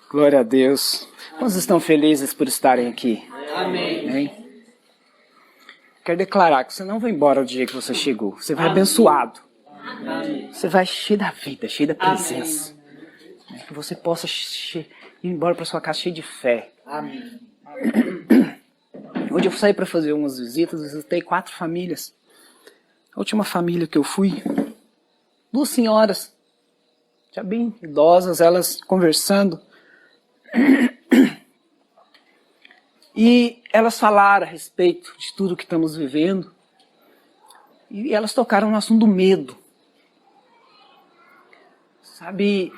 Glória a Deus. Quantos estão felizes por estarem aqui? Amém. Amém? Quero declarar que você não vai embora do dia que você chegou. Você vai abençoado. Amém. Você vai cheio da vida, cheio da presença. Que você possa ir embora para sua casa cheio de fé. Amém. Hoje eu saí para fazer umas visitas, visitei 4 famílias. A última família que eu fui, 2 senhoras, já bem idosas, elas conversando. E elas falaram a respeito de tudo que estamos vivendo. E elas tocaram no assunto do medo. Sabe,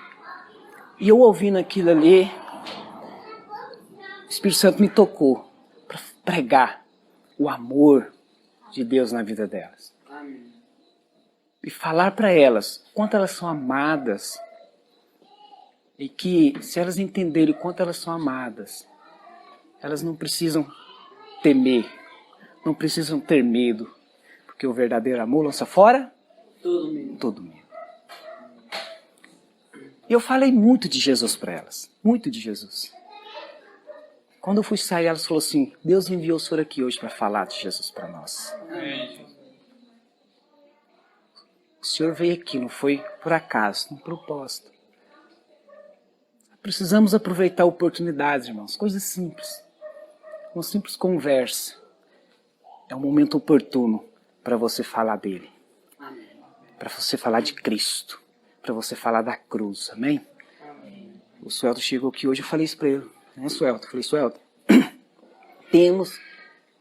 e eu ouvindo aquilo ali, o Espírito Santo me tocou para pregar o amor de Deus na vida delas. Amém. E falar para elas quanto elas são amadas. E que se elas entenderem quanto elas são amadas, elas não precisam temer, não precisam ter medo. Porque o verdadeiro amor lança fora todo medo. E eu falei muito de Jesus para elas, muito de Jesus. Quando eu fui sair, elas falaram assim, Deus enviou o senhor aqui hoje para falar de Jesus para nós. Amém. O senhor veio aqui, não foi por acaso, um propósito. Precisamos aproveitar oportunidades, irmãos, coisas simples. Uma simples conversa. É um momento oportuno para você falar dele. Para você falar de Cristo. Para você falar da cruz, amém? O Suelto chegou aqui hoje, eu falei isso para ele. Né, Suelto? Eu falei, Suelto, temos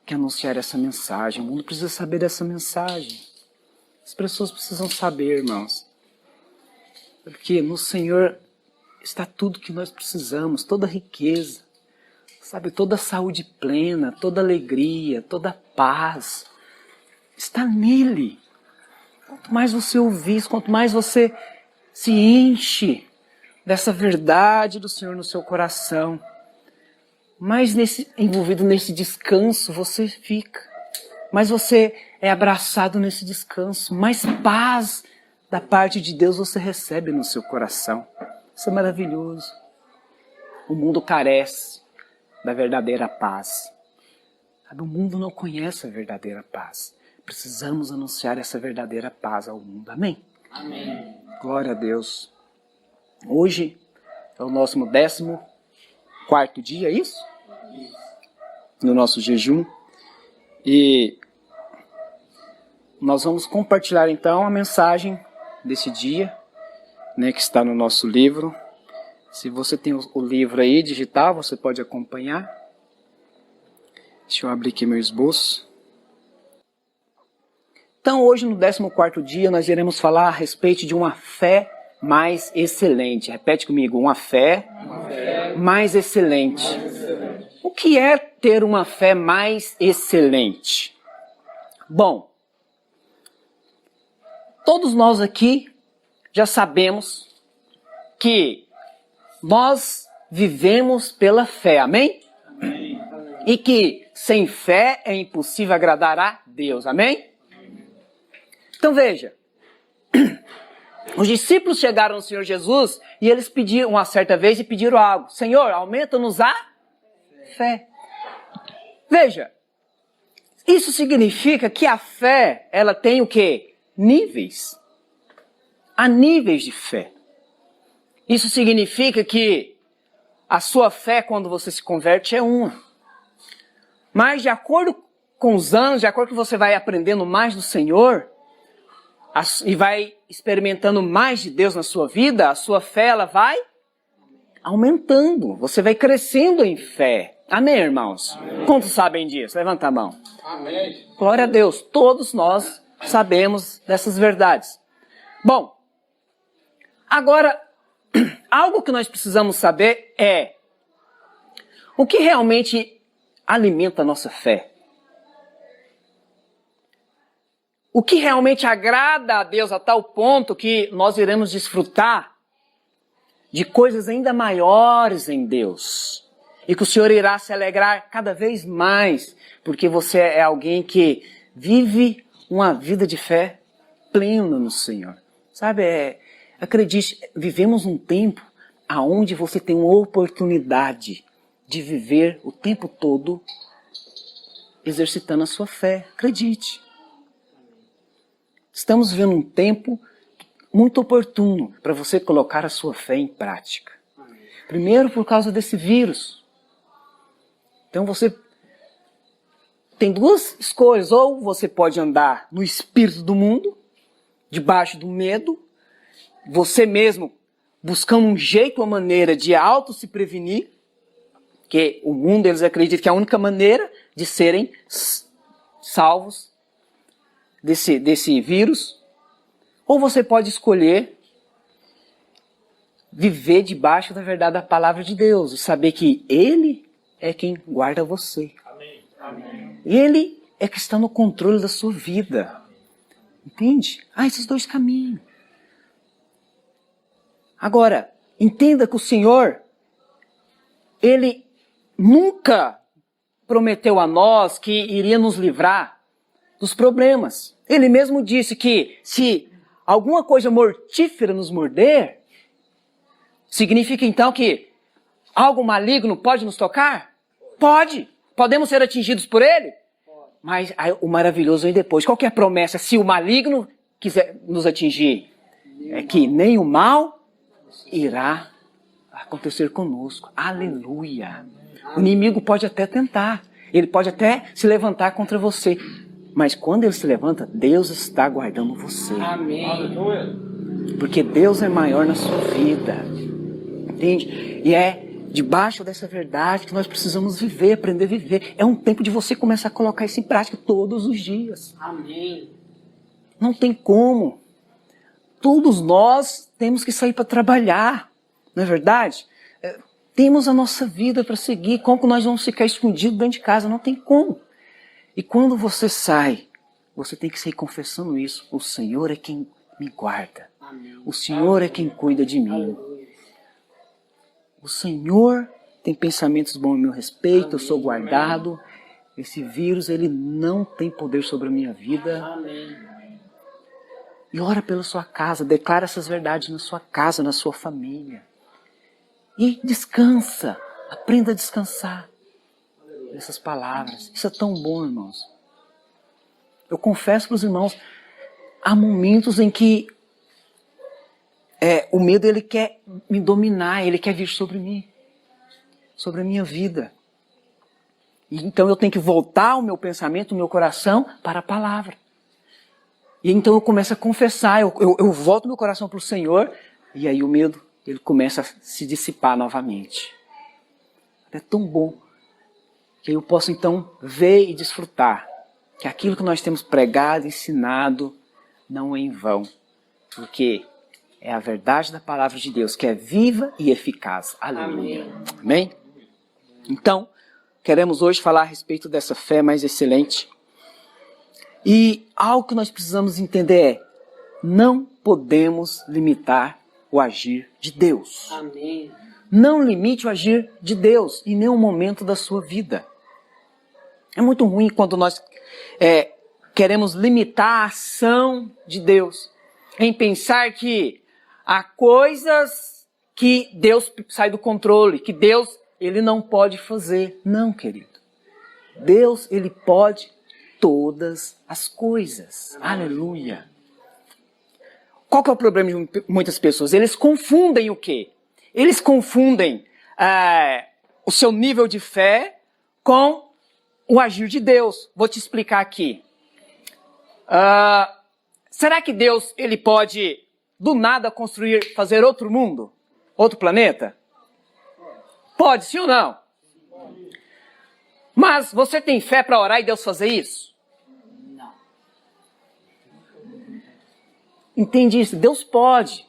que anunciar essa mensagem. O mundo precisa saber dessa mensagem. As pessoas precisam saber, irmãos. Porque no Senhor está tudo que nós precisamos, toda riqueza. Sabe, toda saúde plena, toda alegria, toda paz. Está nele. Quanto mais você ouvir, quanto mais você se enche dessa verdade do Senhor no seu coração, mais envolvido nesse descanso você fica. Mais você é abraçado nesse descanso. Mais paz da parte de Deus você recebe no seu coração. Isso é maravilhoso. O mundo carece da verdadeira paz. Sabe, o mundo não conhece a verdadeira paz. Precisamos anunciar essa verdadeira paz ao mundo. Amém? Amém. Glória a Deus. Hoje é o nosso 14º dia, é isso? No nosso jejum. E nós vamos compartilhar então a mensagem desse dia, né, que está no nosso livro. Se você tem o livro aí digital, você pode acompanhar. Deixa eu abrir aqui meu esboço. Então hoje no 14º dia nós iremos falar a respeito de uma fé mais excelente. Repete comigo, uma fé mais excelente. O que é ter uma fé mais excelente? Bom, todos nós aqui já sabemos que nós vivemos pela fé, amém? Amém. E que sem fé é impossível agradar a Deus, amém? Então veja, os discípulos chegaram ao Senhor Jesus e eles pediram uma certa vez e pediram algo. Senhor, aumenta-nos a fé. Veja, isso significa que a fé, ela tem o quê? Níveis. Há níveis de fé. Isso significa que a sua fé, quando você se converte, é uma. Mas de acordo com os anos, de acordo com que você vai aprendendo mais do Senhor, e vai experimentando mais de Deus na sua vida, a sua fé ela vai aumentando. Você vai crescendo em fé. Amém, irmãos? Amém. Quantos sabem disso? Levanta a mão. Amém. Glória a Deus. Todos nós sabemos dessas verdades. Bom, agora, algo que nós precisamos saber é o que realmente alimenta a nossa fé. O que realmente agrada a Deus a tal ponto que nós iremos desfrutar de coisas ainda maiores em Deus. E que o Senhor irá se alegrar cada vez mais, porque você é alguém que vive uma vida de fé plena no Senhor. Sabe, acredite, vivemos um tempo aonde você tem uma oportunidade de viver o tempo todo exercitando a sua fé. Acredite. Estamos vivendo um tempo muito oportuno para você colocar a sua fé em prática. Primeiro, por causa desse vírus. Então você tem duas escolhas. Ou você pode andar no espírito do mundo, debaixo do medo, você mesmo buscando um jeito, uma maneira de auto se prevenir, que o mundo, eles acreditam que é a única maneira de serem salvos desse vírus. Ou você pode escolher viver debaixo da verdade da palavra de Deus e saber que Ele é quem guarda você. Amém. Amém. Ele é que está no controle da sua vida. Entende? Esses dois caminhos. Agora, entenda que o Senhor, Ele nunca prometeu a nós que iria nos livrar dos problemas. Ele mesmo disse que se alguma coisa mortífera nos morder, significa então que algo maligno pode nos tocar? Pode. Podemos ser atingidos por ele? Mas o maravilhoso vem depois. Qual que é a promessa? Se o maligno quiser nos atingir, é que nem o mal irá acontecer conosco. Aleluia. O inimigo pode até tentar. Ele pode até se levantar contra você. Mas quando ele se levanta, Deus está guardando você. Amém. Porque Deus é maior na sua vida. Entende? E é debaixo dessa verdade que nós precisamos viver, aprender a viver. É um tempo de você começar a colocar isso em prática todos os dias. Amém. Não tem como. Todos nós temos que sair para trabalhar. Não é verdade? Temos a nossa vida para seguir. Como que nós vamos ficar escondidos dentro de casa? Não tem como. E quando você sai, você tem que sair confessando isso. O Senhor é quem me guarda. Amém. O Senhor é quem cuida de mim. O Senhor tem pensamentos bons a meu respeito. Eu sou guardado. Esse vírus, ele não tem poder sobre a minha vida. Amém. E ora pela sua casa. Declara essas verdades na sua casa, na sua família. E descansa. Aprenda a descansar essas palavras. Isso é tão bom, irmãos. Eu confesso para os irmãos, há momentos em que o medo, ele quer me dominar, ele quer vir sobre mim, sobre a minha vida. E então eu tenho que voltar o meu pensamento, o meu coração para a palavra. E então eu começo a confessar, eu volto meu coração para o Senhor, e aí o medo, ele começa a se dissipar novamente. É tão bom que eu posso então ver e desfrutar que aquilo que nós temos pregado, ensinado, não é em vão. Porque é a verdade da palavra de Deus, que é viva e eficaz. Aleluia. Amém? Então, queremos hoje falar a respeito dessa fé mais excelente. E algo que nós precisamos entender é, não podemos limitar o agir de Deus. Amém. Não limite o agir de Deus em nenhum momento da sua vida. É muito ruim quando nós queremos limitar a ação de Deus em pensar que há coisas que Deus sai do controle, que Deus ele não pode fazer. Não, querido. Deus, ele pode todas as coisas. Aleluia. Qual que é o problema de muitas pessoas? Eles confundem o quê? Eles confundem o seu nível de fé com o agir de Deus. Vou te explicar aqui. Será que Deus ele pode do nada fazer outro mundo? Outro planeta? Pode, sim ou não? Mas você tem fé para orar e Deus fazer isso? Não. Entende isso? Deus pode.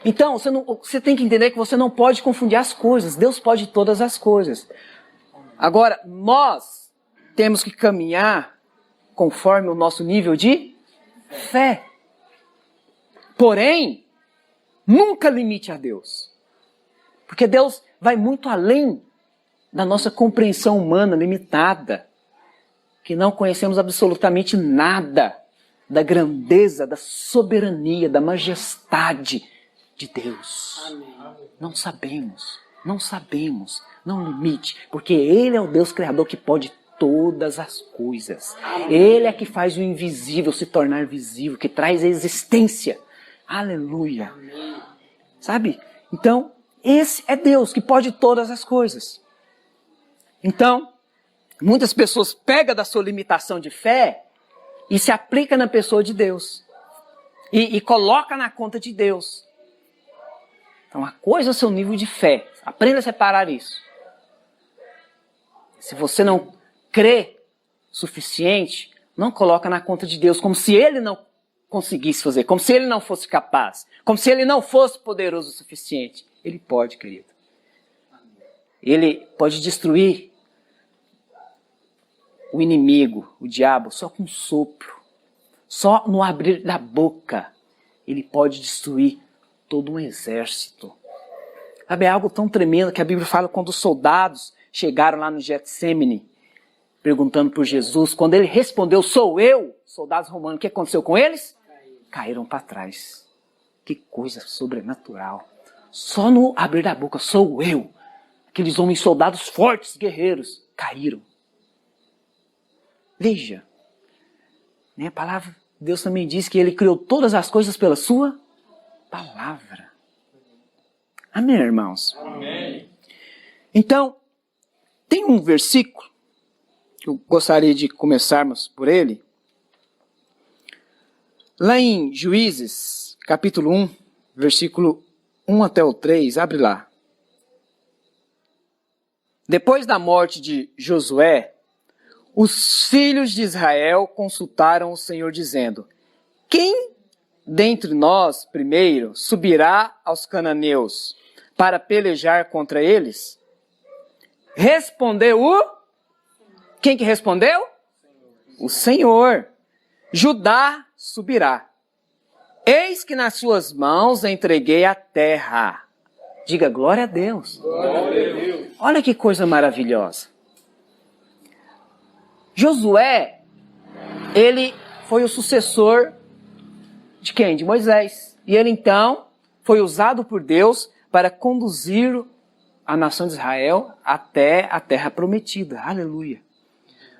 Então, você tem que entender que você não pode confundir as coisas. Deus pode todas as coisas. Agora, nós temos que caminhar conforme o nosso nível de fé. Porém, nunca limite a Deus. Porque Deus vai muito além da nossa compreensão humana limitada. Que não conhecemos absolutamente nada da grandeza, da soberania, da majestade de Deus. Amém. Não sabemos, não limite, porque Ele é o Deus Criador que pode todas as coisas. Ele é que faz o invisível se tornar visível, que traz a existência. Aleluia. Sabe? Então, esse é Deus que pode todas as coisas. Então, muitas pessoas pegam da sua limitação de fé e se aplica na pessoa de Deus. E coloca na conta de Deus. Então, a coisa é o seu nível de fé. Aprenda a separar isso. Se você não crê suficiente, não coloca na conta de Deus, como se Ele não conseguisse fazer, como se Ele não fosse capaz, como se Ele não fosse poderoso o suficiente. Ele pode, querido. Ele pode destruir o inimigo, o diabo, só com um sopro. Só no abrir da boca, ele pode destruir todo um exército. Sabe, é algo tão tremendo que a Bíblia fala quando os soldados chegaram lá no Getsemane, perguntando por Jesus. Quando ele respondeu, sou eu, soldados romanos, o que aconteceu com eles? Caíram para trás. Que coisa sobrenatural. Só no abrir da boca, sou eu. Aqueles homens soldados fortes, guerreiros, caíram. Veja, né, a palavra de Deus também diz que Ele criou todas as coisas pela sua palavra. Amém, irmãos? Amém. Então, tem um versículo que eu gostaria de começarmos por ele. Lá em Juízes, capítulo 1, versículo 1 até o 3, abre lá. Depois da morte de Josué, os filhos de Israel consultaram o Senhor dizendo, quem dentre nós primeiro subirá aos cananeus para pelejar contra eles? Respondeu Quem que respondeu? O Senhor. Judá subirá. Eis que nas suas mãos entreguei a terra. Diga glória a Deus. Glória a Deus. Olha que coisa maravilhosa. Josué, ele foi o sucessor de quem? De Moisés. E ele então foi usado por Deus para conduzir a nação de Israel até a terra prometida. Aleluia.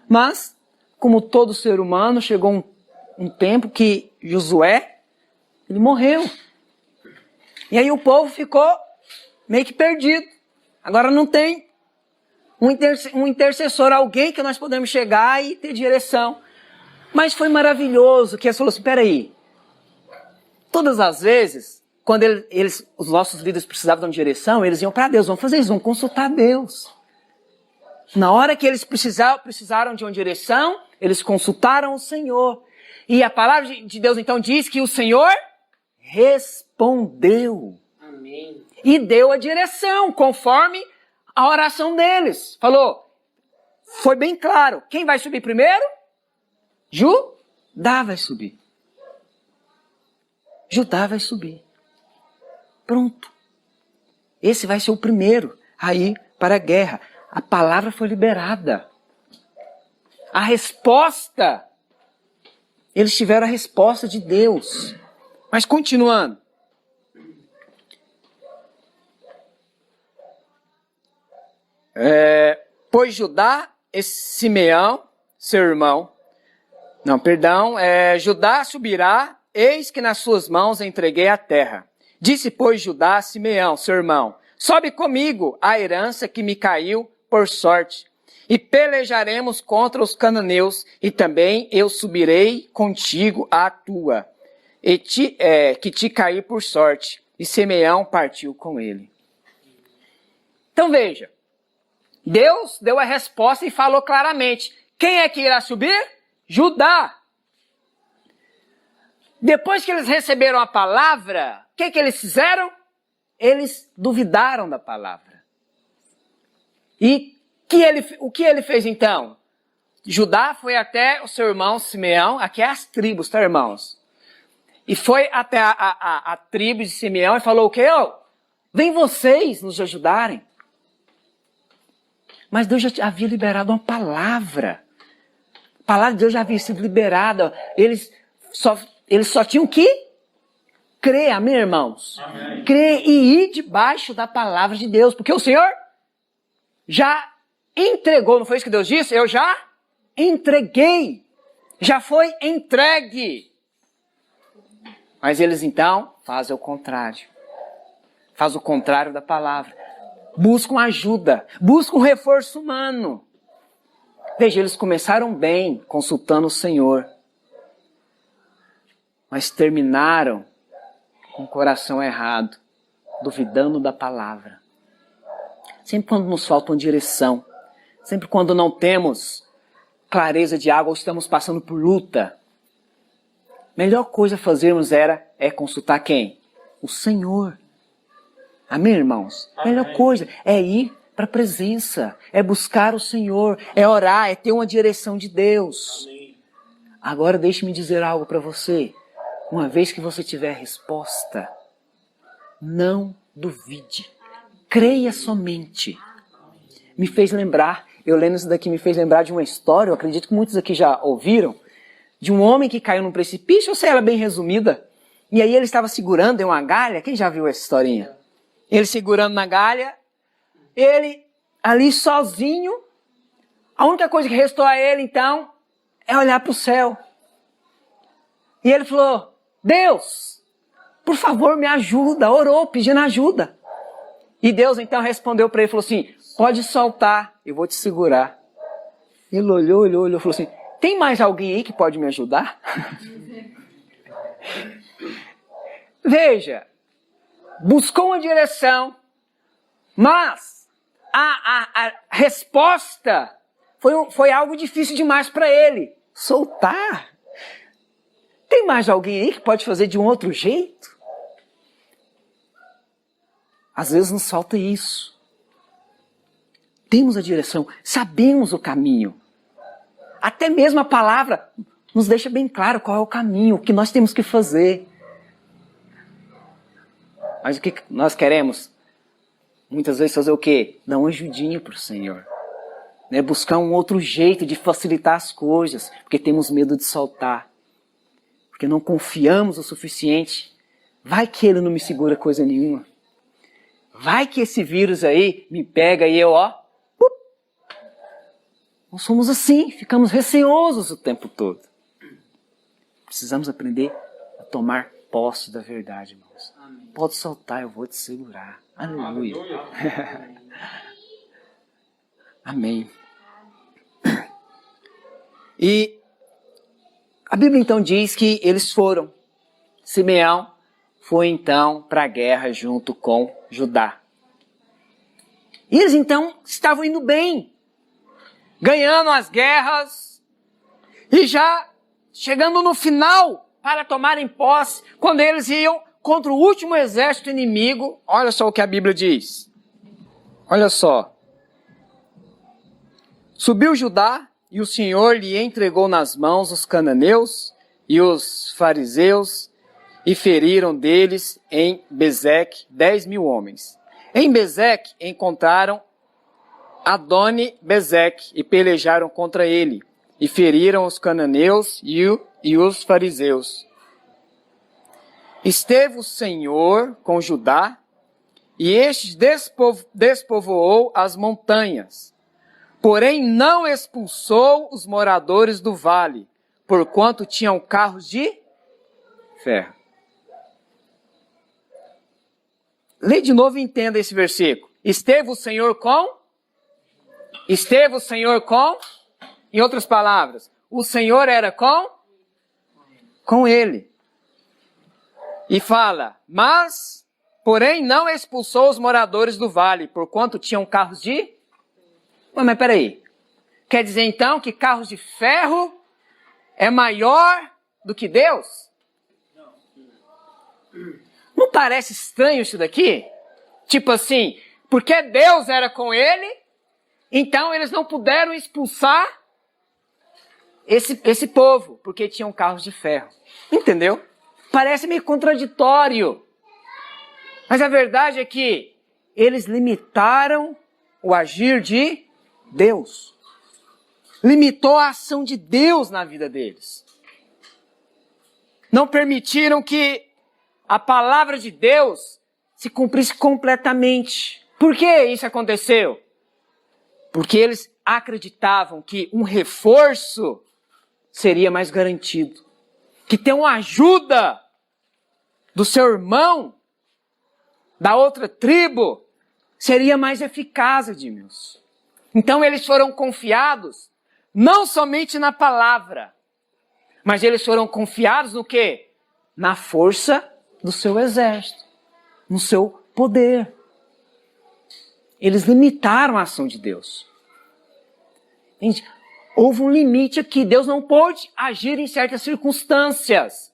Mas, como todo ser humano, chegou um tempo que Josué, ele morreu. E aí o povo ficou meio que perdido. Agora não tem um intercessor, alguém que nós podemos chegar e ter direção. Mas foi maravilhoso que eles falaram assim, peraí, todas as vezes, quando os nossos líderes precisavam de direção, eles iam para Deus, vamos fazer isso, vamos consultar Deus. Na hora que eles precisaram de uma direção, eles consultaram o Senhor. E a palavra de Deus então diz que o Senhor respondeu. Amém. E deu a direção, conforme a oração deles. Falou, foi bem claro, quem vai subir primeiro? Judá vai subir. Judá vai subir. Pronto. Esse vai ser o primeiro a ir para a guerra. A palavra foi liberada. A resposta, eles tiveram a resposta de Deus. Mas continuando. Pois Judá e Simeão, seu irmão, Judá subirá, eis que nas suas mãos entreguei a terra. Disse, pois, Judá a Simeão, seu irmão, sobe comigo a herança que me caiu por sorte, e pelejaremos contra os cananeus, e também eu subirei contigo à tua, que te caiu por sorte. E Simeão partiu com ele. Então veja, Deus deu a resposta e falou claramente, quem é que irá subir? Judá. Depois que eles receberam a palavra, o que eles fizeram? Eles duvidaram da palavra. E o que ele fez então? Judá foi até o seu irmão Simeão, aqui é as tribos, tá, irmãos? E foi até a tribo de Simeão e falou o quê? Vem vocês nos ajudarem. Mas Deus já havia liberado uma palavra. A palavra de Deus já havia sido liberada. Eles só tinham que crer, amém, irmãos? Amém. Crer e ir debaixo da palavra de Deus, porque o Senhor já entregou, não foi isso que Deus disse? Eu já entreguei, já foi entregue. Mas eles então fazem o contrário. Faz o contrário da palavra. Buscam ajuda, buscam reforço humano. Veja, eles começaram bem, consultando o Senhor. Mas terminaram com o coração errado, duvidando da palavra. Sempre quando nos falta uma direção, sempre quando não temos clareza de água ou estamos passando por luta, melhor coisa a fazermos é consultar quem? O Senhor. Amém, irmãos? Amém. Melhor coisa é ir para a presença, é buscar o Senhor, é orar, é ter uma direção de Deus. Amém. Agora deixe-me dizer algo para você. Uma vez que você tiver a resposta, não duvide. Creia somente. Me fez lembrar, eu lendo isso daqui me fez lembrar de uma história, eu acredito que muitos aqui já ouviram, de um homem que caiu num precipício, eu sei ela bem resumida, e aí ele estava segurando em uma galha, quem já viu essa historinha? Ele segurando na galha, ele ali sozinho, a única coisa que restou a ele então é olhar para o céu. E ele falou, Deus, por favor me ajuda, orou pedindo ajuda. E Deus então respondeu para ele, falou assim, pode soltar, eu vou te segurar. Ele olhou, falou assim, tem mais alguém aí que pode me ajudar? Veja, buscou uma direção, mas a resposta foi algo difícil demais para ele. Soltar. Tem mais alguém aí que pode fazer de um outro jeito? Às vezes nos falta isso. Temos a direção, sabemos o caminho. Até mesmo a palavra nos deixa bem claro qual é o caminho, o que nós temos que fazer. Mas o que nós queremos? Muitas vezes fazer o quê? Dar uma ajudinha para o Senhor. Né? Buscar um outro jeito de facilitar as coisas, porque temos medo de soltar. Porque não confiamos o suficiente. Vai que ele não me segura coisa nenhuma. Vai que esse vírus aí me pega e eu, nós somos assim, ficamos receosos o tempo todo. Precisamos aprender a tomar posse da verdade, irmãos. Amém. Pode soltar, eu vou te segurar. Aleluia. Amém. E a Bíblia então diz que eles foram. Simeão foi então para a guerra junto com Judá. E eles então estavam indo bem, ganhando as guerras e já chegando no final para tomarem posse, quando eles iam contra o último exército inimigo. Olha só o que a Bíblia diz. Olha só. Subiu Judá e o Senhor lhe entregou nas mãos os cananeus e os fariseus e feriram deles em Bezeque 10.000 homens. Em Bezeque encontraram Adoni-Bezeque e pelejaram contra ele e feriram os cananeus e os fariseus. Esteve o Senhor com Judá e este despovoou as montanhas. Porém não expulsou os moradores do vale, porquanto tinham carros de ferro. Lê de novo e entenda esse versículo. Esteve o Senhor com? Esteve o Senhor com? Em outras palavras, o Senhor era com? Com ele. E fala, porém não expulsou os moradores do vale, porquanto tinham carros de? Mas peraí, quer dizer então que carros de ferro é maior do que Deus? Não parece estranho isso daqui? Tipo assim, porque Deus era com ele, então eles não puderam expulsar esse povo, porque tinham carros de ferro. Entendeu? Parece meio contraditório. Mas a verdade é que eles limitaram o agir de Deus. Limitou a ação de Deus na vida deles. Não permitiram que a palavra de Deus se cumprisse completamente. Por que isso aconteceu? Porque eles acreditavam que um reforço seria mais garantido. Que ter uma ajuda do seu irmão, da outra tribo, seria mais eficaz, Edmilson. Então eles foram confiados não somente na palavra, mas eles foram confiados no quê? Na força do seu exército, no seu poder. Eles limitaram a ação de Deus. Gente, houve um limite aqui. Deus não pôde agir em certas circunstâncias,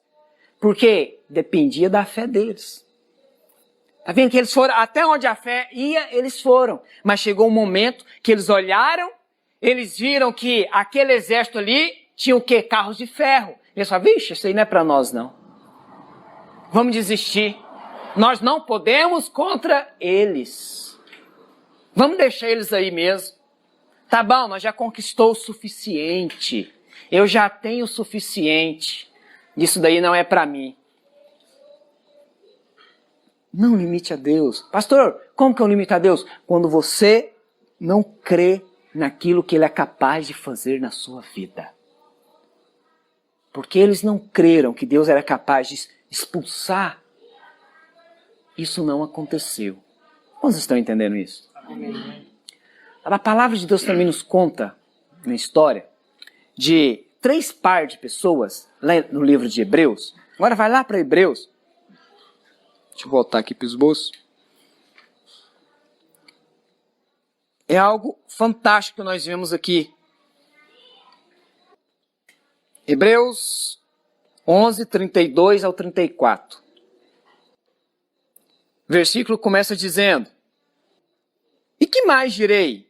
porque dependia da fé deles. Está vendo que eles foram, até onde a fé ia, eles foram. Mas chegou um momento que eles olharam, eles viram que aquele exército ali tinha o quê? Carros de ferro. Eles falaram, vixe, isso aí não é para nós não. Vamos desistir. Nós não podemos contra eles. Vamos deixar eles aí mesmo. Tá bom, nós já conquistou o suficiente. Eu já tenho o suficiente. Isso daí não é para mim. Não limite a Deus. Pastor, como que eu limito a Deus? Quando você não crê naquilo que Ele é capaz de fazer na sua vida. Porque eles não creram que Deus era capaz de expulsar. Isso não aconteceu. Vocês estão entendendo isso? Amém. A palavra de Deus também nos conta, na história, de 3 pares de pessoas, lá no livro de Hebreus. Agora vai lá para Hebreus. Deixa eu voltar aqui para o esboço. É algo fantástico que nós vemos aqui. Hebreus 11, 32 ao 34. O versículo começa dizendo: E que mais direi?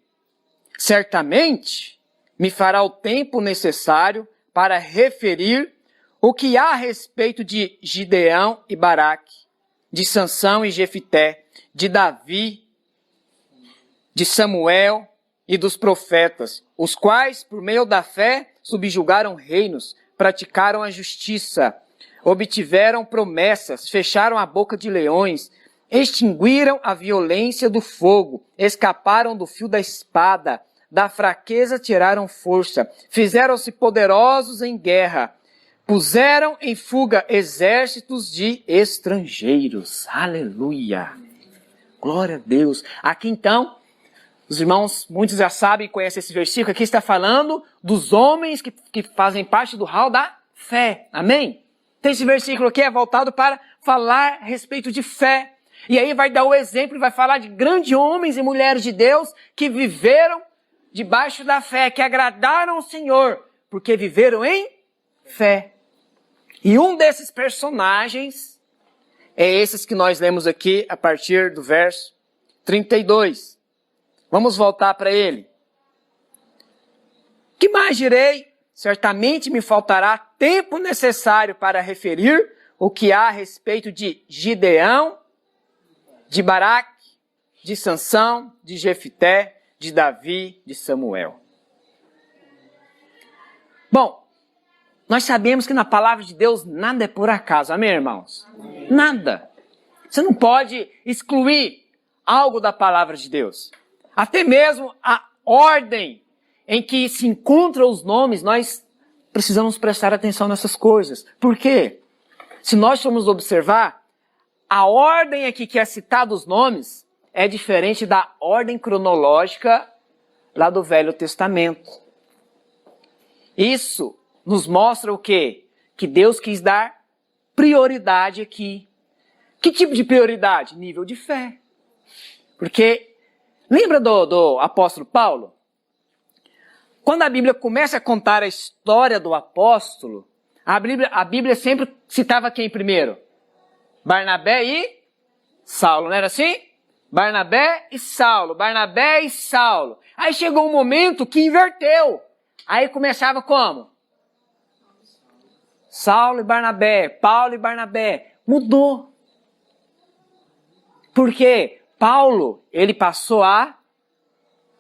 Certamente me fará o tempo necessário para referir o que há a respeito de Gideão e Baraque, de Sansão e Jefité, de Davi, de Samuel e dos profetas, os quais, por meio da fé, subjugaram reinos, praticaram a justiça, obtiveram promessas, fecharam a boca de leões, extinguiram a violência do fogo, escaparam do fio da espada, da fraqueza tiraram força, fizeram-se poderosos em guerra, puseram em fuga exércitos de estrangeiros. Aleluia! Glória a Deus! Aqui então, os irmãos, muitos já sabem e conhecem esse versículo, aqui está falando dos homens que fazem parte do hall da fé. Amém? Então esse versículo aqui é voltado para falar a respeito de fé. E aí vai dar o exemplo e vai falar de grandes homens e mulheres de Deus que viveram debaixo da fé, que agradaram o Senhor, porque viveram em fé. E um desses personagens é esses que nós lemos aqui a partir do verso 32. Vamos voltar para ele. Que mais direi? Certamente me faltará tempo necessário para referir o que há a respeito de Gideão, de Baraque, de Sansão, de Jefité, de Davi, de Samuel. Bom, nós sabemos que na palavra de Deus nada é por acaso, amém, irmãos? Amém. Nada. Você não pode excluir algo da palavra de Deus. Até mesmo a ordem em que se encontram os nomes, nós precisamos prestar atenção nessas coisas. Por quê? Se nós formos observar, a ordem aqui que é citada os nomes é diferente da ordem cronológica lá do Velho Testamento. Isso nos mostra o quê? Que Deus quis dar prioridade aqui. Que tipo de prioridade? Nível de fé. Porque, lembra do apóstolo Paulo? Quando a Bíblia começa a contar a história do apóstolo, a Bíblia sempre citava quem primeiro? Barnabé e Saulo, não era assim? Barnabé e Saulo, Barnabé e Saulo. Aí chegou um momento que inverteu. Aí começava como? Saulo e Barnabé, Paulo e Barnabé. Mudou. Por quê? Paulo, ele passou a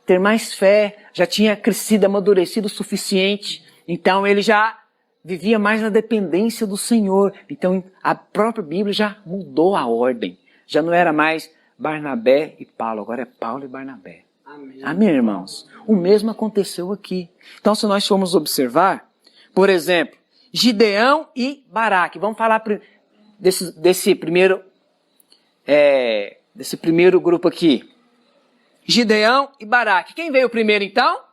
ter mais fé, já tinha crescido, amadurecido o suficiente. Então ele já vivia mais na dependência do Senhor. Então a própria Bíblia já mudou a ordem. Já não era mais Barnabé e Paulo, agora é Paulo e Barnabé. Amém. Amém, irmãos? O mesmo aconteceu aqui. Então, se nós formos observar, por exemplo, Gideão e Baraque. Vamos falar desse primeiro grupo aqui. Gideão e Baraque. Quem veio primeiro, então?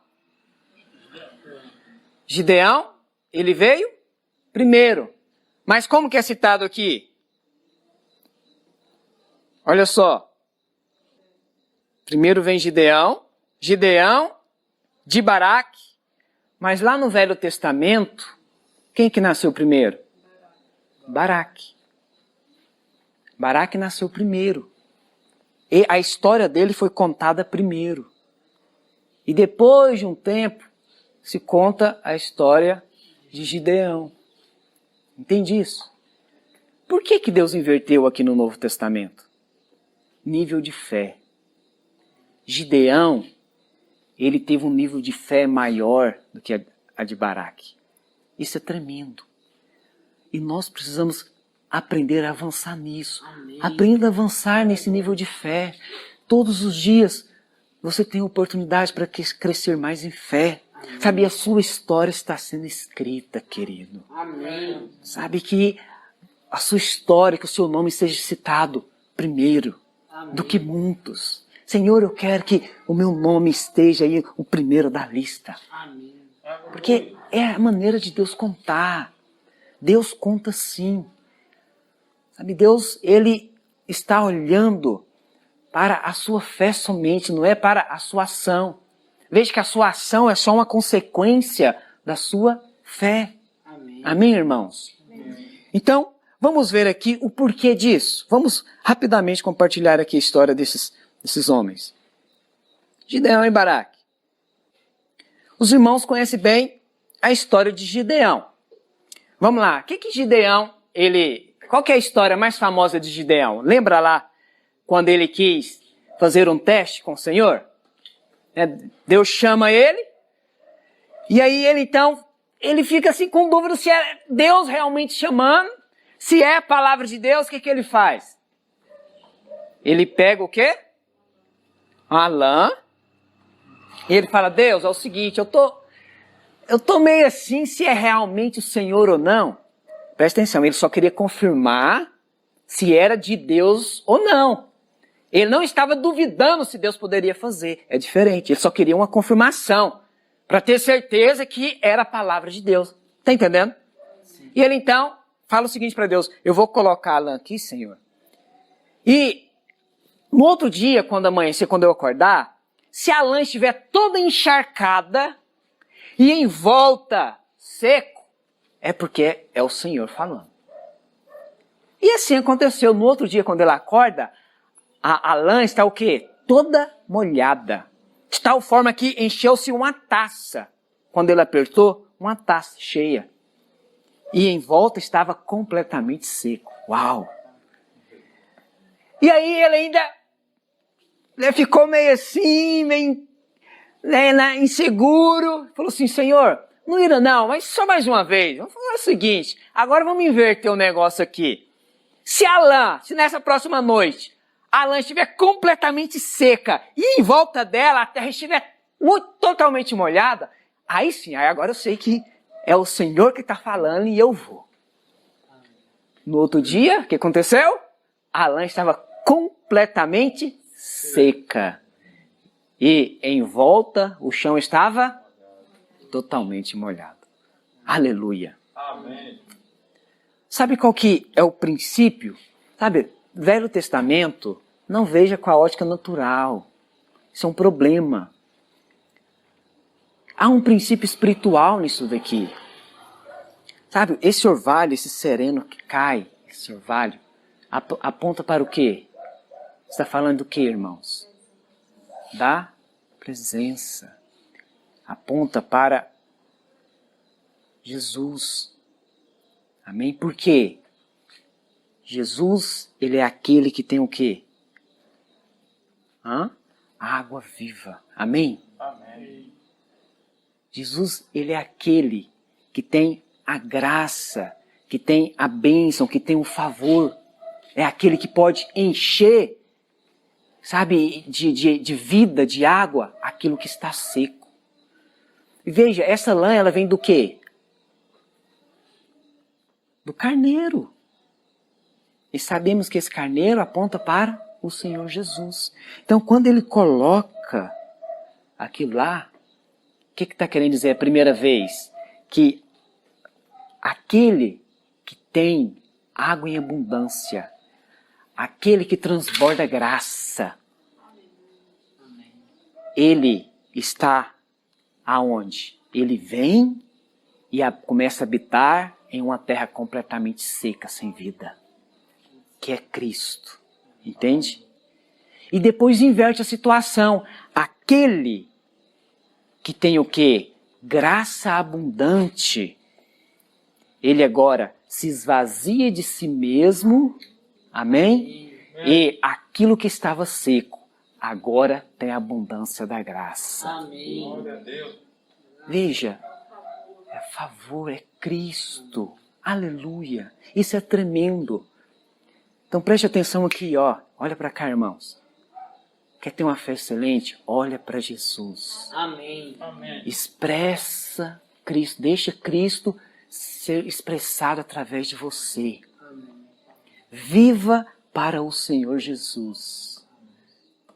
Gideão, ele veio primeiro. Mas como que é citado aqui? Olha só. Primeiro vem Gideão de Baraque. Mas lá no Velho Testamento, quem que nasceu primeiro? Baraque. Baraque nasceu primeiro. E a história dele foi contada primeiro. E depois de um tempo, se conta a história de Gideão. Entende isso? Por que Deus inverteu aqui no Novo Testamento? Nível de fé. Gideão, ele teve um nível de fé maior do que a de Baraque. Isso é tremendo. E nós precisamos aprender a avançar nisso. Amém. Aprenda a avançar nesse nível de fé. Todos os dias você tem oportunidade para crescer mais em fé. Amém. Sabe, a sua história está sendo escrita, querido. Amém. Sabe que a sua história, que o seu nome seja citado primeiro. Amém. Do que muitos. Senhor, eu quero que o meu nome esteja aí o primeiro da lista. Amém. Porque é a maneira de Deus contar. Deus conta sim. Sabe, Deus, Ele está olhando para a sua fé somente, não é para a sua ação. Veja que a sua ação é só uma consequência da sua fé. Amém. Amém, irmãos? Amém. Então, vamos ver aqui o porquê disso. Vamos rapidamente compartilhar aqui a história desses homens. Gideão e Baraque. Os irmãos conhecem bem a história de Gideão. Vamos lá. O que Gideão, qual que é a história mais famosa de Gideão? Lembra lá quando ele quis fazer um teste com o Senhor? Deus chama ele. E aí ele fica assim com dúvida se é Deus realmente chamando. Se é a palavra de Deus, o que ele faz? Ele pega o quê? Uma lã. E ele fala, Deus, é o seguinte, eu tô meio assim se é realmente o Senhor ou não. Presta atenção, ele só queria confirmar se era de Deus ou não. Ele não estava duvidando se Deus poderia fazer. É diferente, ele só queria uma confirmação. Para ter certeza que era a palavra de Deus. Está entendendo? Sim. E ele então fala o seguinte para Deus, eu vou colocar a lã aqui, Senhor. E no outro dia, quando amanhecer, quando eu acordar, se a lã estiver toda encharcada e em volta seco, é porque é o Senhor falando. E assim aconteceu. No outro dia, quando ele acorda, a lã está o quê? Toda molhada. De tal forma que encheu-se uma taça. Quando ele apertou, uma taça cheia. E em volta estava completamente seco. Uau! E aí ele ainda ficou meio assim, meio inseguro. Falou assim, Senhor, não ira não, mas só mais uma vez. Vamos fazer o seguinte, agora vamos inverter o negócio aqui. Se nessa próxima noite, a lã estiver completamente seca e em volta dela a terra estiver totalmente molhada, aí sim, agora eu sei que é o Senhor que está falando e eu vou. No outro dia, o que aconteceu? A lã estava completamente seca. E em volta o chão estava totalmente molhado. Aleluia. Amém. Sabe qual que é o princípio? Sabe, Velho Testamento, não veja com a ótica natural. Isso é um problema. Há um princípio espiritual nisso daqui. Sabe, esse orvalho, esse sereno que cai, esse orvalho, aponta para o quê? Está falando do quê, irmãos? Da presença. Aponta para Jesus. Amém? Por quê? Jesus, ele é aquele que tem o quê? Água viva. Amém? Amém. Jesus, ele é aquele que tem a graça, que tem a bênção, que tem o favor. É aquele que pode encher, sabe, de vida, de água, aquilo que está seco. E veja, essa lã, ela vem do quê? Do carneiro. E sabemos que esse carneiro aponta para o Senhor Jesus. Então, quando ele coloca aquilo lá, o que está querendo dizer a primeira vez? Que aquele que tem água em abundância, aquele que transborda graça, ele está aonde? Ele vem e começa a habitar em uma terra completamente seca, sem vida, que é Cristo. Entende? E depois inverte a situação. Aquele que tem o quê? Graça abundante, ele agora se esvazia de si mesmo, amém? E aquilo que estava seco, agora tem a abundância da graça. Amém. Glória a Deus. Veja, é favor, é Cristo. Aleluia. Isso é tremendo. Então preste atenção aqui, ó. Olha para cá, irmãos. Quer ter uma fé excelente? Olha para Jesus. Amém. Amém. Expressa Cristo. Deixa Cristo ser expressado através de você. Amém. Viva para o Senhor Jesus.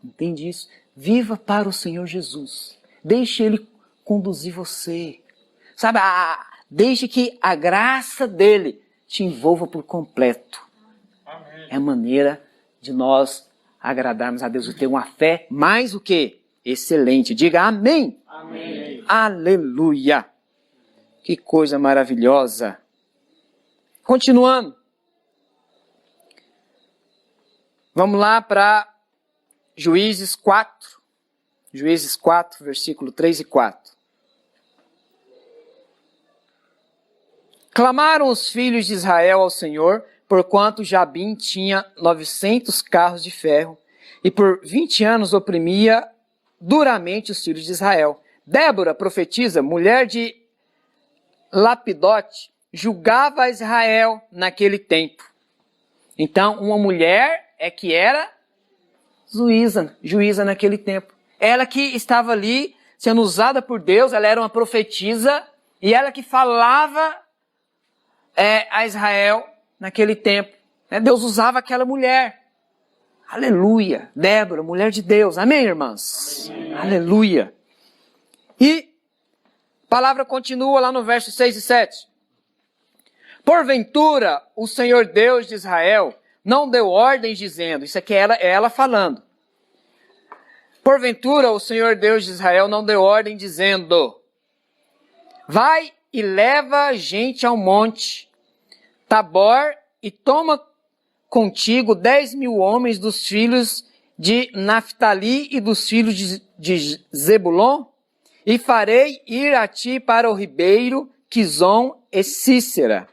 Entende isso? Viva para o Senhor Jesus. Deixe Ele conduzir você. Sabe, deixe que a graça dele te envolva por completo. Amém. É a maneira de nós agradarmos a Deus e ter uma fé mais o que? Excelente. Diga amém. Amém. Aleluia. Que coisa maravilhosa. Continuando. Vamos lá para Juízes 4. Juízes 4, versículo 3 e 4. Clamaram os filhos de Israel ao Senhor, porquanto Jabim tinha 900 carros de ferro, e por 20 anos oprimia duramente os filhos de Israel. Débora, profetisa, mulher de Lapidote, julgava a Israel naquele tempo. Então, uma mulher é que era juíza naquele tempo. Ela que estava ali sendo usada por Deus, ela era uma profetisa, e ela que falava a Israel naquele tempo. Deus usava aquela mulher. Aleluia. Débora, mulher de Deus. Amém, irmãs? Amém. Aleluia. E a palavra continua lá no verso 6 e 7. Porventura, o Senhor Deus de Israel não deu ordens dizendo, isso aqui é ela falando. Porventura, o Senhor Deus de Israel não deu ordem dizendo, vai e leva gente ao monte Tabor e toma contigo 10.000 homens dos filhos de Naftali e dos filhos de Zebulon, e farei ir a ti para o ribeiro Quizon e Cícera,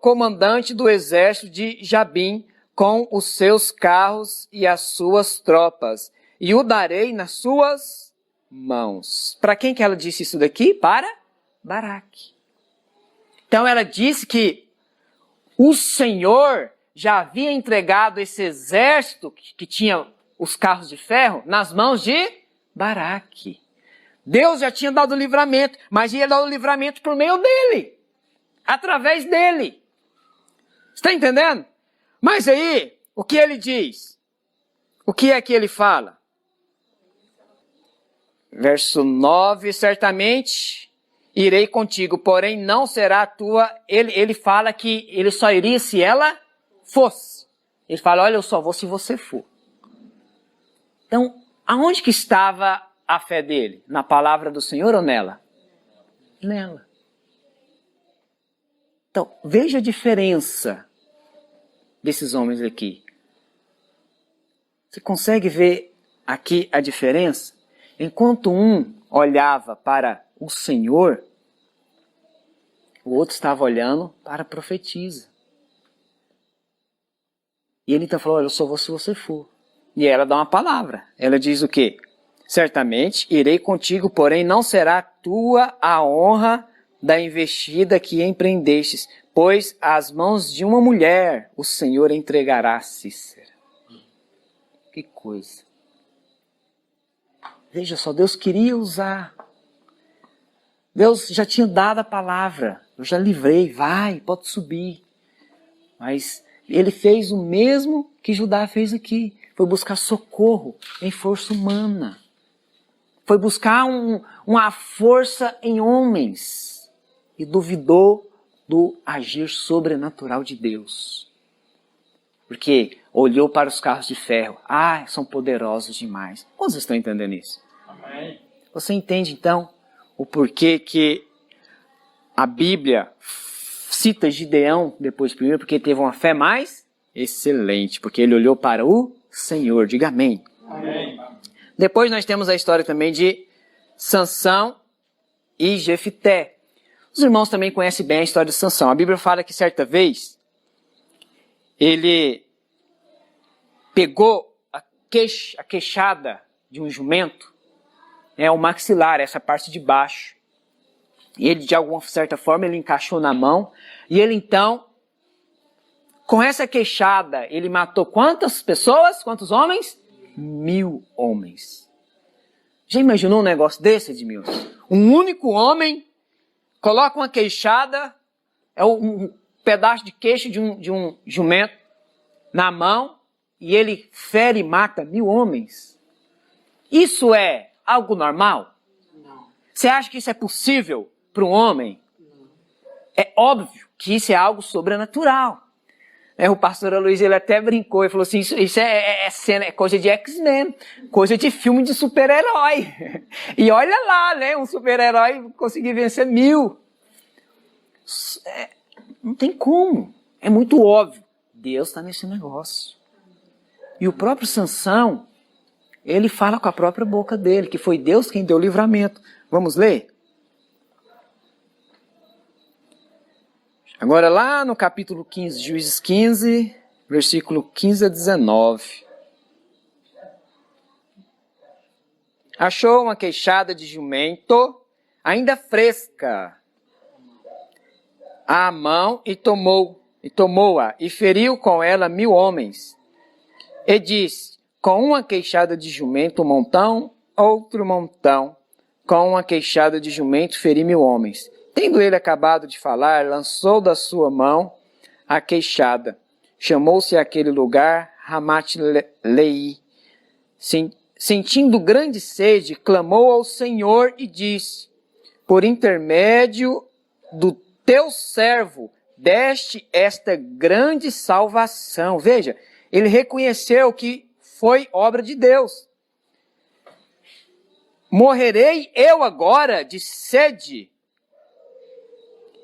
comandante do exército de Jabim, com os seus carros e as suas tropas, e o darei nas suas mãos. Para quem que ela disse isso daqui? Para Baraque. Então ela disse que o Senhor já havia entregado esse exército que tinha os carros de ferro nas mãos de Baraque. Deus já tinha dado o livramento, mas ia dar o livramento por meio dele, através dele. Está entendendo? Mas aí, o que ele diz? O que é que ele fala? Verso 9, certamente irei contigo, porém não será a tua. Ele fala que ele só iria se ela fosse. Ele fala, olha, eu só vou se você for. Então, aonde que estava a fé dele? Na palavra do Senhor ou nela? Nela. Então, veja a diferença desses homens aqui. Você consegue ver aqui a diferença? Enquanto um olhava para o Senhor, o outro estava olhando para a profetisa. E ele então falou, olha, eu só vou se você for. E ela dá uma palavra. Ela diz o quê? Certamente irei contigo, porém não será tua a honra da investida que empreendestes, pois às mãos de uma mulher o Senhor entregará Cícera. Que coisa. Veja só, Deus queria usar. Deus já tinha dado a palavra. Eu já livrei, vai, pode subir. Mas ele fez o mesmo que Judá fez aqui. Foi buscar socorro em força humana. Foi buscar uma força em homens. E duvidou do agir sobrenatural de Deus. Porque olhou para os carros de ferro. Ah, são poderosos demais. Quantos estão entendendo isso? Amém. Você entende então o porquê que a Bíblia cita Gideão depois de primeiro? Porque teve uma fé mais excelente. Porque ele olhou para o Senhor. Diga amém. Amém. Depois nós temos a história também de Sansão e Jefité. Os irmãos também conhecem bem a história de Sansão. A Bíblia fala que certa vez ele pegou a queixada de um jumento, o maxilar, essa parte de baixo. E ele, de alguma certa forma, ele encaixou na mão. E ele então, com essa queixada, ele matou quantas pessoas? Quantos homens? 1000 homens. Já imaginou um negócio desse, Edmilson? Um único homem coloca uma queixada, um pedaço de queixo de um jumento na mão, e ele fere e mata 1000 homens. Isso é algo normal? Não. Você acha que isso é possível para um homem? Não. É óbvio que isso é algo sobrenatural. O pastor Aloysio, ele até brincou e falou assim, isso é coisa de X-Men, coisa de filme de super-herói. E olha lá, né, um super-herói conseguir vencer 1000. Não tem como. É muito óbvio. Deus está nesse negócio. E o próprio Sansão, ele fala com a própria boca dele, que foi Deus quem deu o livramento. Vamos ler? Agora lá no capítulo 15, Juízes 15, versículo 15 a 19. Achou uma queixada de jumento, ainda fresca, à mão, e tomou-a, e feriu com ela 1000 homens. E disse, com uma queixada de jumento, um montão, outro montão, com uma queixada de jumento, feri 1000 homens. Tendo ele acabado de falar, lançou da sua mão a queixada. Chamou-se aquele lugar Ramat-Leí. Sentindo grande sede, clamou ao Senhor e disse, por intermédio do teu servo, deste esta grande salvação. Veja, ele reconheceu que foi obra de Deus. Morrerei eu agora de sede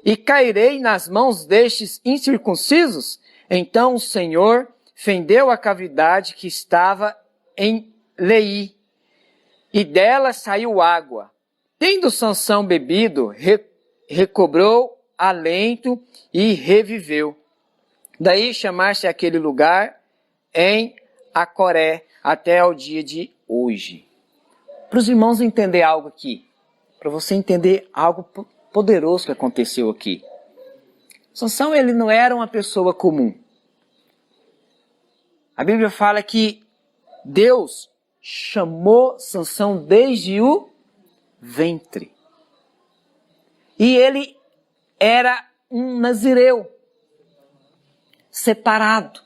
e cairei nas mãos destes incircuncisos? Então o Senhor fendeu a cavidade que estava em Leí, e dela saiu água. Tendo Sansão bebido, recobrou alento e reviveu. Daí chamar-se aquele lugar em Acoré, até o dia de hoje. Para os irmãos entender algo aqui, para você entender algo poderoso que aconteceu aqui. Sansão, ele não era uma pessoa comum. A Bíblia fala que Deus chamou Sansão desde o ventre. E ele era um nazireu, separado,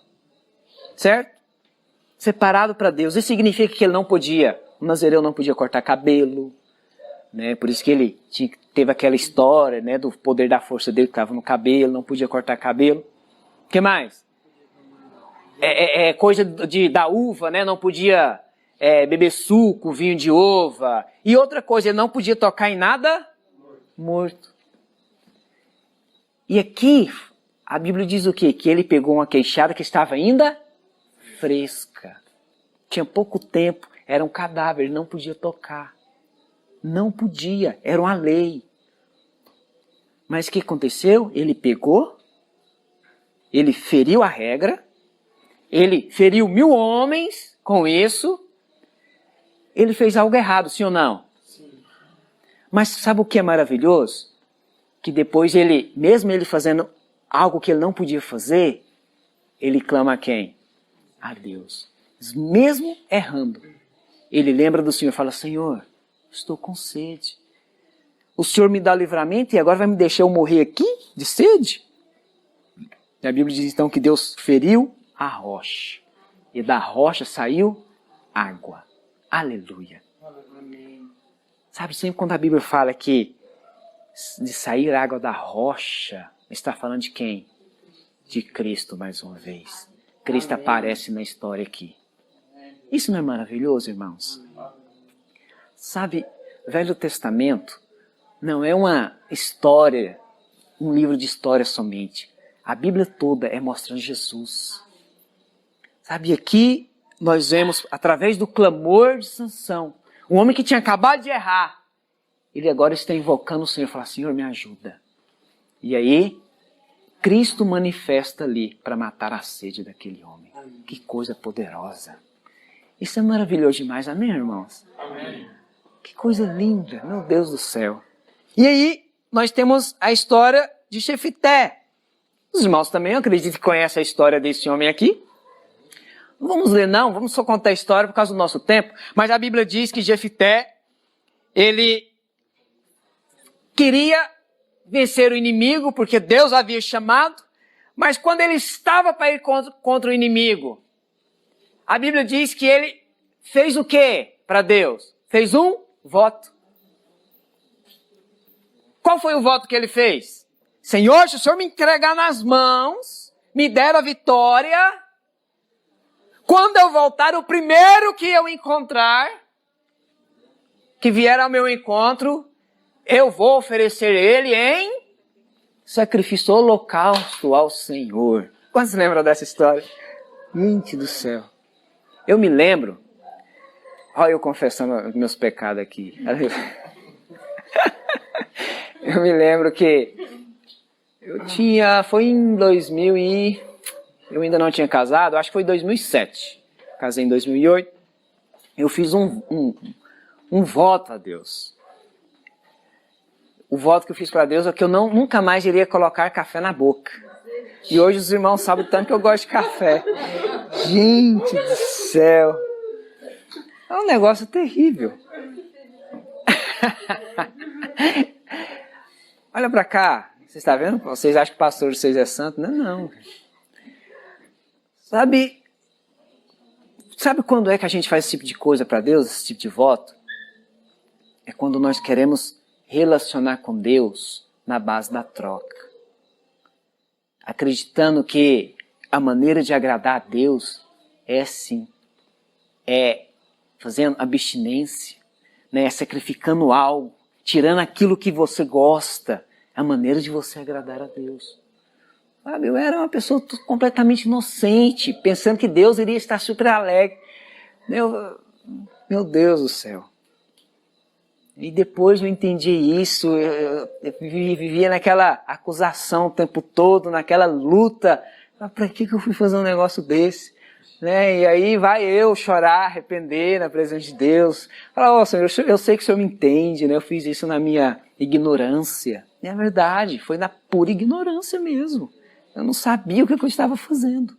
certo? Separado para Deus. Isso significa que ele não podia, o nazireu não podia cortar cabelo, né? Por isso que ele teve aquela história, né, do poder da força dele que estava no cabelo, não podia cortar cabelo. O que mais? Coisa da uva, né? Não podia beber suco, vinho de uva. E outra coisa, ele não podia tocar em nada morto. E aqui, a Bíblia diz o quê? Que ele pegou uma queixada que estava ainda fresca. Tinha pouco tempo, era um cadáver, ele não podia tocar. Não podia, era uma lei. Mas o que aconteceu? Ele pegou, ele feriu a regra, ele feriu 1000 homens com isso, ele fez algo errado, sim ou não? Sim. Mas sabe o que é maravilhoso? que depois ele, mesmo ele fazendo algo que ele não podia fazer, ele clama a quem? A Deus. Mesmo errando, ele lembra do Senhor e fala, Senhor, estou com sede. O Senhor me dá livramento e agora vai me deixar eu morrer aqui de sede? E a Bíblia diz então que Deus feriu a rocha. E da rocha saiu água. Aleluia. Sabe, sempre quando a Bíblia fala que de sair água da rocha, está falando de quem? De Cristo mais uma vez. Cristo aparece na história aqui. Isso não é maravilhoso, irmãos? Sabe, Velho Testamento não é uma história, um livro de história somente. A Bíblia toda é mostrando Jesus. Sabe, aqui nós vemos, através do clamor de Sansão, um homem que tinha acabado de errar, ele agora está invocando o Senhor e fala, Senhor, me ajuda. E aí, Cristo manifesta ali para matar a sede daquele homem. Que coisa poderosa. Isso é maravilhoso demais, amém, irmãos? Amém. Que coisa linda, meu Deus do céu. E aí, nós temos a história de Jefité. Os irmãos também, eu acredito que conhecem a história desse homem aqui. Não vamos ler não, vamos só contar a história por causa do nosso tempo. Mas a Bíblia diz que Jefité, ele queria vencer o inimigo, porque Deus havia chamado. Mas quando ele estava para ir contra o inimigo, a Bíblia diz que ele fez o quê para Deus? Fez um voto. Qual foi o voto que ele fez? Senhor, se o Senhor me entregar nas mãos, me der a vitória, quando eu voltar, o primeiro que eu encontrar, que vier ao meu encontro, eu vou oferecer ele em sacrifício holocausto ao Senhor. Quantos lembram dessa história? Gente do céu. Eu me lembro, olha eu confessando meus pecados aqui. Eu me lembro que foi em 2000 e... eu ainda não tinha casado, acho que foi em 2007. Casei em 2008. Eu fiz um voto a Deus. O voto que eu fiz para Deus é que eu nunca mais iria colocar café na boca. E hoje os irmãos sabem o tanto que eu gosto de café. Gente do céu. É um negócio terrível. Olha para cá. Você está vendo? Vocês acham que o pastor de vocês é santo? Não, não. Sabe quando é que a gente faz esse tipo de coisa para Deus, esse tipo de voto? É quando nós queremos relacionar com Deus na base da troca. Acreditando que a maneira de agradar a Deus é assim, é fazendo abstinência, né? Sacrificando algo, tirando aquilo que você gosta, é a maneira de você agradar a Deus. Sabe, eu era uma pessoa completamente inocente, pensando que Deus iria estar super alegre. Meu Deus do céu. E depois eu entendi isso, eu vivia naquela acusação o tempo todo, naquela luta. Para que eu fui fazer um negócio desse? Né? E aí vai eu chorar, arrepender na presença de Deus. Falar, Senhor, eu sei que o Senhor me entende, né? Eu fiz isso na minha ignorância. E é verdade, foi na pura ignorância mesmo. Eu não sabia o que eu estava fazendo.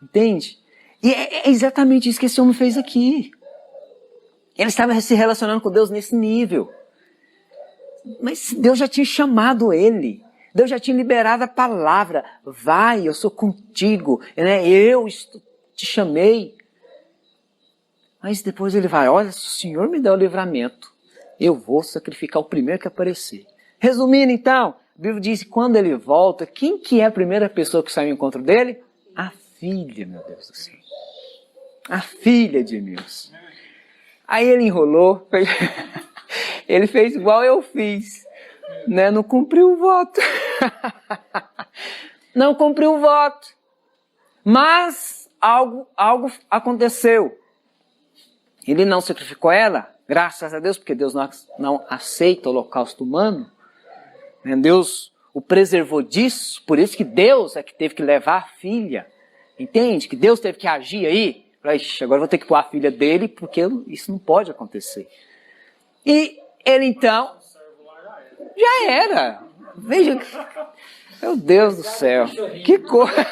Entende? E é exatamente isso que esse homem fez aqui. Ele estava se relacionando com Deus nesse nível. Mas Deus já tinha chamado ele. Deus já tinha liberado a palavra. Vai, eu sou contigo. Né? Eu te chamei. Mas depois ele vai, olha, se o Senhor me der o livramento, eu vou sacrificar o primeiro que aparecer. Resumindo então, a Bíblia diz que quando ele volta, quem que é a primeira pessoa que sai ao encontro dele? A filha, meu Deus do céu. A filha de Deus. Aí ele enrolou, ele fez igual eu fiz, né? Não cumpriu o voto. Não cumpriu o voto. Mas algo aconteceu. Ele não sacrificou ela, graças a Deus, porque Deus não aceita o holocausto humano. Deus o preservou disso, por isso que Deus é que teve que levar a filha. Entende? Que Deus teve que agir aí. Agora eu vou ter que pôr a filha dele, porque isso não pode acontecer. E ele então... Já era. Veja, meu Deus do céu. Que coisa.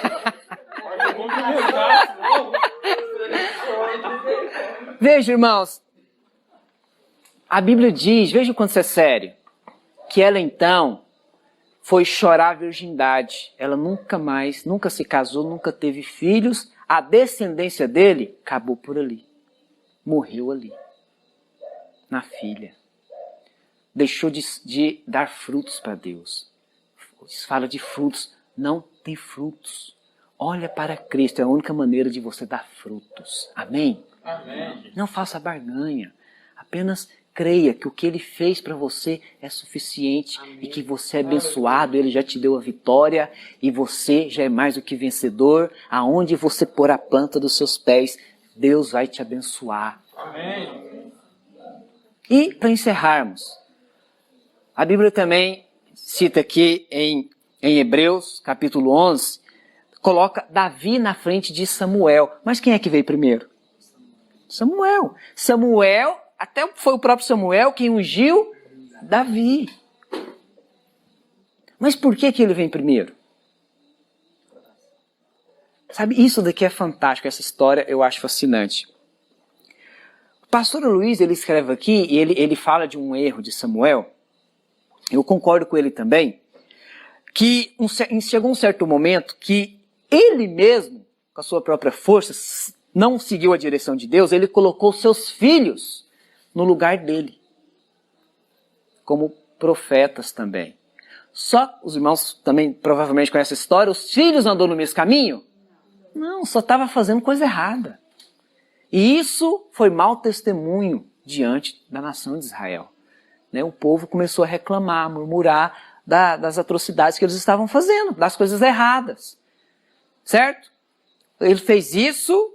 Veja, irmãos, a Bíblia diz, veja o quanto isso é sério, que ela então foi chorar a virgindade. Ela nunca se casou, nunca teve filhos. A descendência dele acabou por ali. Morreu ali. Na filha. Deixou de dar frutos para Deus. Fala de frutos. Não tem frutos. Olha para Cristo. É a única maneira de você dar frutos. Amém? Amém. Não faça barganha. Apenas creia que o que Ele fez para você é suficiente. Amém. E que você é abençoado. Ele já te deu a vitória. E você já é mais do que vencedor. Aonde você pôr a planta dos seus pés, Deus vai te abençoar. Amém. E para encerrarmos, a Bíblia também cita aqui em Hebreus, capítulo 11, coloca Davi na frente de Samuel. Mas quem é que veio primeiro? Samuel. Samuel, até foi o próprio Samuel quem ungiu Davi. Mas por que ele vem primeiro? Sabe, isso daqui é fantástico, essa história eu acho fascinante. O pastor Luiz, ele escreve aqui, e ele fala de um erro de Samuel. Eu concordo com ele também, que chegou um certo momento que ele mesmo, com a sua própria força, não seguiu a direção de Deus, ele colocou seus filhos no lugar dele, como profetas também. Só, os irmãos também provavelmente conhecem essa história, os filhos andou no mesmo caminho? Não, só estava fazendo coisa errada. E isso foi mau testemunho diante da nação de Israel. O povo começou a reclamar, a murmurar das atrocidades que eles estavam fazendo, das coisas erradas. Certo? Ele fez isso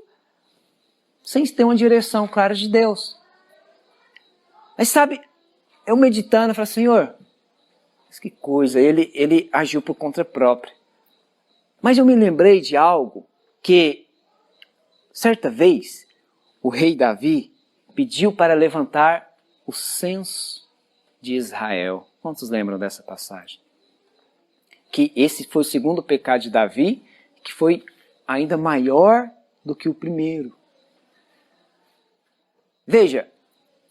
sem ter uma direção clara de Deus. Mas sabe, eu meditando, eu falei, Senhor, mas que coisa, ele agiu por conta própria. Mas eu me lembrei de algo que, certa vez, o rei Davi pediu para levantar o censo de Israel. Quantos lembram dessa passagem? Que esse foi o segundo pecado de Davi, que foi ainda maior do que o primeiro. Veja,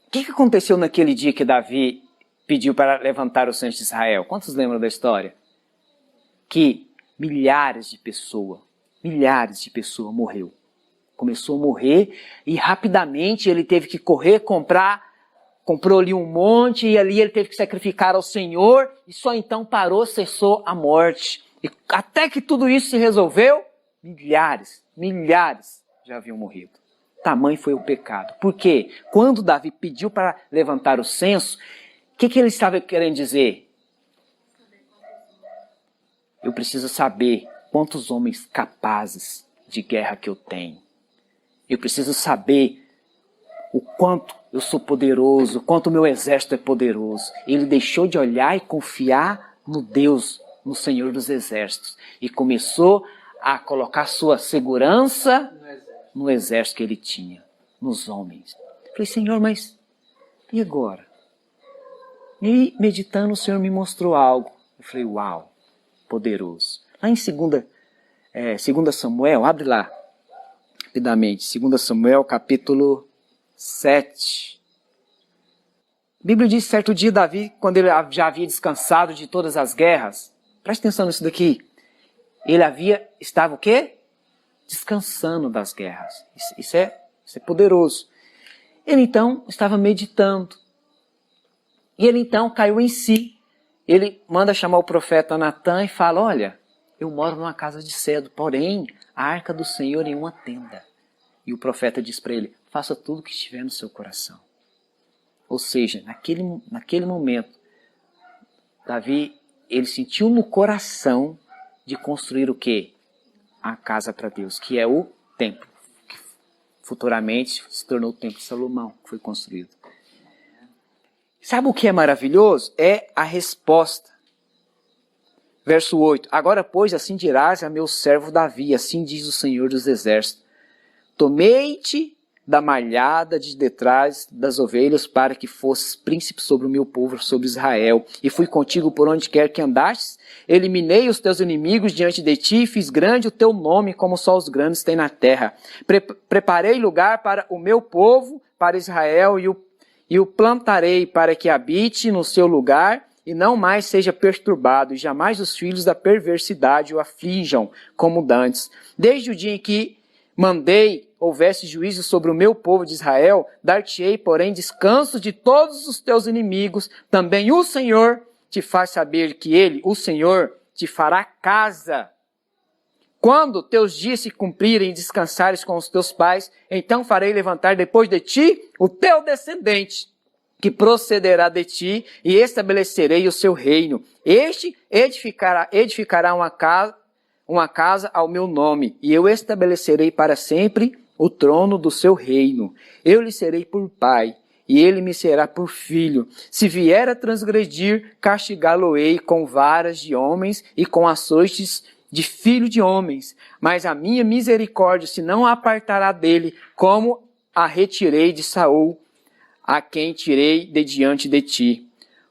o que aconteceu naquele dia que Davi pediu para levantar o censo de Israel? Quantos lembram da história? Que milhares de pessoas morreu. Começou a morrer e rapidamente ele teve que correr, comprou ali um monte e ali ele teve que sacrificar ao Senhor e só então cessou a morte. E até que tudo isso se resolveu, milhares já haviam morrido. Tamanho foi o pecado. Por quê? Quando Davi pediu para levantar o censo, o que ele estava querendo dizer? Eu preciso saber quantos homens capazes de guerra que eu tenho. Eu preciso saber o quanto eu sou poderoso, o quanto o meu exército é poderoso. Ele deixou de olhar e confiar no Deus, no Senhor dos Exércitos. E começou a colocar sua segurança no exército que ele tinha, nos homens. Falei, Senhor, mas e agora? E meditando, o Senhor me mostrou algo. Eu falei, uau, poderoso. Lá em 2 Samuel, abre lá, rapidamente, 2 Samuel, capítulo 7. A Bíblia diz, certo dia, Davi, quando ele já havia descansado de todas as guerras, preste atenção nisso daqui, estava o quê? Descansando das guerras. Isso é poderoso. Ele então estava meditando. E ele então caiu em si. Ele manda chamar o profeta Natã e fala, olha, eu moro numa casa de cedro, porém a arca do Senhor em uma tenda. E o profeta diz para ele, faça tudo o que estiver no seu coração. Ou seja, naquele momento, Davi, ele sentiu no coração de construir o quê? A casa para Deus, que é o templo, que futuramente se tornou o templo de Salomão, que foi construído. Sabe o que é maravilhoso? É a resposta. Verso 8. Agora, pois, assim dirás a meu servo Davi, assim diz o Senhor dos Exércitos. Tomei-te da malhada de detrás das ovelhas, para que fosses príncipe sobre o meu povo, sobre Israel. E fui contigo por onde quer que andastes. Eliminei os teus inimigos diante de ti e fiz grande o teu nome, como só os grandes têm na terra. Preparei lugar para o meu povo, para Israel, e o plantarei para que habite no seu lugar e não mais seja perturbado, e jamais os filhos da perversidade o aflijam como dantes. Desde o dia em que mandei houvesse juízo sobre o meu povo de Israel, dar-te-ei, porém, descanso de todos os teus inimigos. Também o Senhor te faz saber que Ele, o Senhor, te fará casa. Quando teus dias se cumprirem e descansares com os teus pais, então farei levantar depois de ti o teu descendente, que procederá de ti, e estabelecerei o seu reino. Este edificará uma casa ao meu nome, e eu estabelecerei para sempre o trono do seu reino. Eu lhe serei por pai, e ele me será por filho. Se vier a transgredir, castigá-lo-ei com varas de homens e com açoites de filho de homens. Mas a minha misericórdia se não apartará dele, como a retirei de Saul, a quem tirei de diante de ti.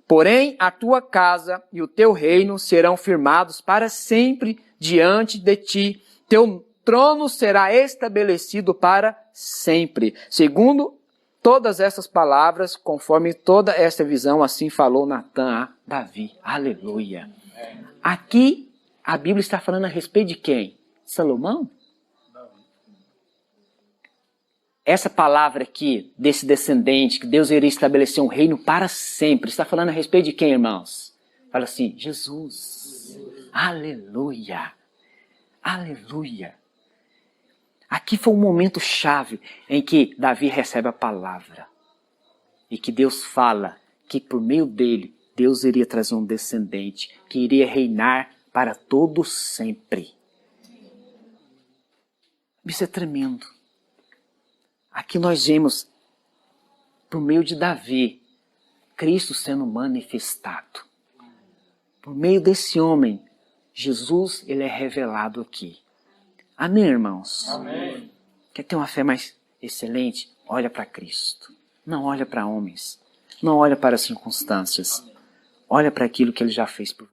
Porém, a tua casa e o teu reino serão firmados para sempre diante de ti. Teu trono será estabelecido para sempre. Segundo todas essas palavras, conforme toda essa visão, assim falou Natã a Davi. Aleluia. Aqui, a Bíblia está falando a respeito de quem? Salomão? Essa palavra aqui, desse descendente, que Deus iria estabelecer um reino para sempre, está falando a respeito de quem, irmãos? Fala assim, Jesus. Aleluia. Aleluia. Aqui foi um momento chave em que Davi recebe a palavra. E que Deus fala que por meio dele, Deus iria trazer um descendente que iria reinar para todo sempre. Isso é tremendo. Aqui nós vemos, por meio de Davi, Cristo sendo manifestado. Por meio desse homem, Jesus, ele é revelado aqui. Amém, irmãos? Amém. Quer ter uma fé mais excelente? Olha para Cristo. Não olha para homens. Não olha para as circunstâncias. Olha para aquilo que ele já fez por